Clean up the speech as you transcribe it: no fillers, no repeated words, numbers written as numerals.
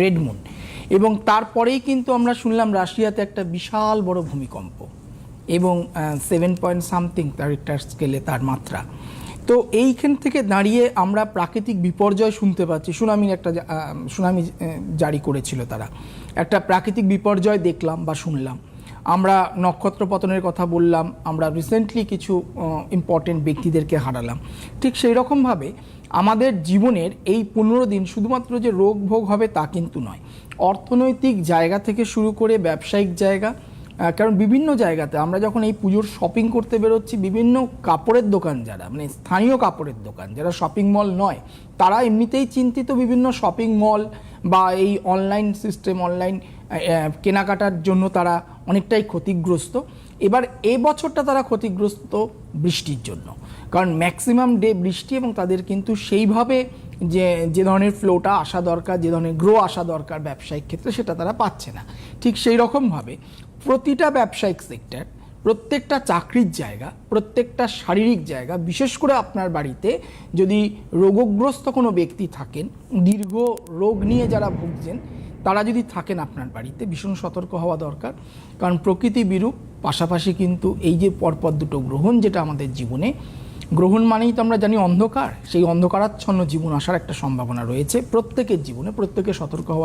Red moon, এবং তারপরেই কিন্তু আমরা শুনলাম রাশিয়াতে একটা বিশাল বড় ভূমিকম্প এবং 7 তার রিক্টার স্কেলে তার মাত্রা। তো এইখান থেকে দাঁড়িয়ে আমরা প্রাকৃতিক বিপর্যয় শুনতে পাচ্ছি। সুনামি জারি করেছিল তারা, একটা প্রাকৃতিক বিপর্যয় দেখলাম বা শুনলাম। আমরা নক্ষত্র পতনের কথা বললাম, আমরা রিসেন্টলি কিছু ইম্পর্টেন্ট ব্যক্তিদেরকে হারালাম। ঠিক সেই রকমভাবে আমাদের জীবনের এই 15 দিন শুধুমাত্র যে রোগ ভোগ হবে তা কিন্তু নয়, অর্থনৈতিক জায়গা থেকে শুরু করে ব্যবসায়িক জায়গা, কারণ বিভিন্ন জায়গাতে আমরা যখন এই পুজোর শপিং করতে বেরোচ্ছি, বিভিন্ন কাপড়ের দোকান যারা মানে স্থানীয় কাপড়ের দোকান যারা শপিং মল নয়, তারা এমনিতেই চিন্তিত বিভিন্ন শপিং মল বা এই অনলাইন সিস্টেম, অনলাইন কেনাকাটার জন্য তারা অনেকটাই ক্ষতিগ্রস্ত। এবার এ বছরটা তারা ক্ষতিগ্রস্ত বৃষ্টির জন্য, কারণ ম্যাক্সিমাম ডে বৃষ্টি, এবং তাদের কিন্তু সেইভাবে যে ধরনের ফ্লোটা আসা দরকার, যে ধরনের গ্রো আসা দরকার ব্যবসায়িক ক্ষেত্রে, সেটা তারা পাচ্ছে না। ঠিক সেই রকমভাবে প্রতিটা ব্যবসায়িক সেক্টর, প্রত্যেকটা চাকরির জায়গা, প্রত্যেকটা শারীরিক জায়গা, বিশেষ করে আপনার বাড়িতে যদি রোগগ্রস্ত কোনো ব্যক্তি থাকেন, দীর্ঘ রোগ নিয়ে যারা ভুগছেন, তারা যদি থাকেন আপনার বাড়িতে, ভীষণ সতর্ক হওয়া দরকার। কারণ প্রকৃতি বিরূপ, পাশাপাশি কিন্তু এই যে পরপর দুটো গ্রহণ, যেটা আমাদের জীবনে, গ্রহণ মানেই তো আমরা জানি অন্ধকার, সেই অন্ধকারাচ্ছন্ন জীবন আসার একটা সম্ভাবনা রয়েছে প্রত্যেকের জীবনে। প্রত্যেকে সতর্ক হওয়া